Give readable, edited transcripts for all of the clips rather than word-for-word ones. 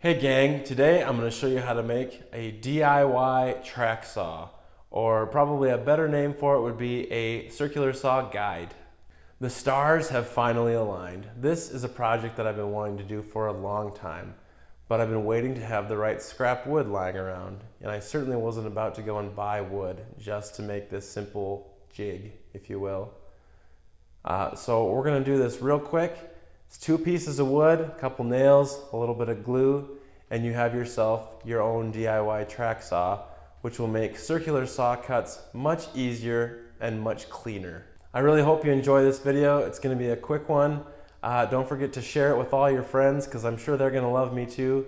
Hey gang, today I'm going to show you how to make a DIY track saw, or probably a better name for it would be a circular saw guide. The stars have finally aligned. This is a project that I've been wanting to do for a long time, but I've been waiting to have the right scrap wood lying around, and I certainly wasn't about to go and buy wood just to make this simple jig, if you will. So we're going to do this real quick. It's 2 pieces of wood, a couple nails, a little bit of glue, and you have yourself your own DIY track saw, which will make circular saw cuts much easier and much cleaner. I really hope you enjoy this video. It's going to be a quick one. Don't forget to share it with all your friends because I'm sure they're going to love me too.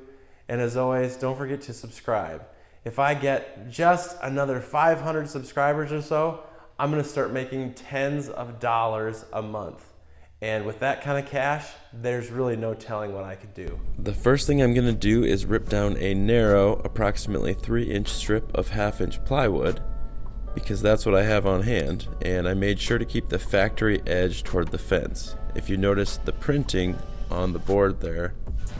And as always, don't forget to subscribe. If I get just another 500 subscribers or so, I'm going to start making tens of dollars a month. And with that kind of cash, there's really no telling what I could do. The first thing I'm going to do is rip down a narrow, approximately 3-inch strip of 1/2-inch plywood, because that's what I have on hand, and I made sure to keep the factory edge toward the fence. If you notice the printing on the board there,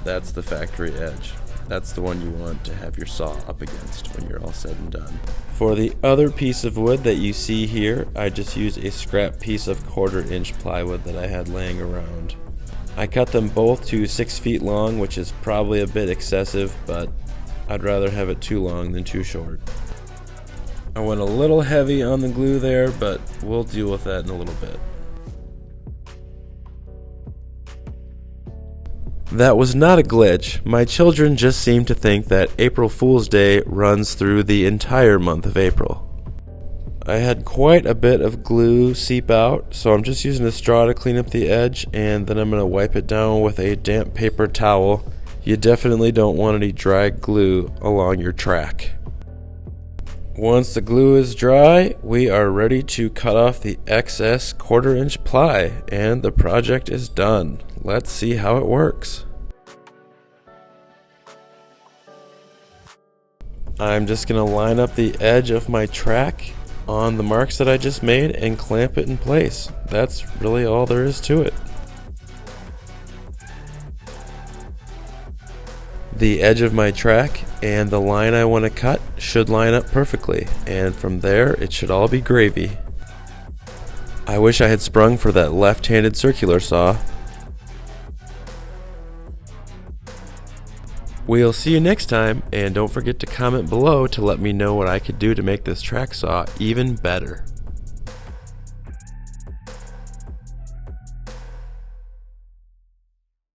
that's the factory edge. That's the one you want to have your saw up against when you're all said and done. For the other piece of wood that you see here, I just used a scrap piece of 1/4-inch plywood that I had laying around. I cut them both to 6 feet long, which is probably a bit excessive, but I'd rather have it too long than too short. I went a little heavy on the glue there, but we'll deal with that in a little bit. That was not a glitch. My children just seem to think that April Fool's Day runs through the entire month of April. I had quite a bit of glue seep out, so I'm just using a straw to clean up the edge, and then I'm going to wipe it down with a damp paper towel. You definitely don't want any dry glue along your track. Once the glue is dry, we are ready to cut off the excess 1/4-inch ply, and the project is done. Let's see how it works. I'm just going to line up the edge of my track on the marks that I just made and clamp it in place. That's really all there is to it. The edge of my track and the line I want to cut should line up perfectly, and from there it should all be gravy. I wish I had sprung for that left-handed circular saw. We'll see you next time, and don't forget to comment below to let me know what I could do to make this track saw even better.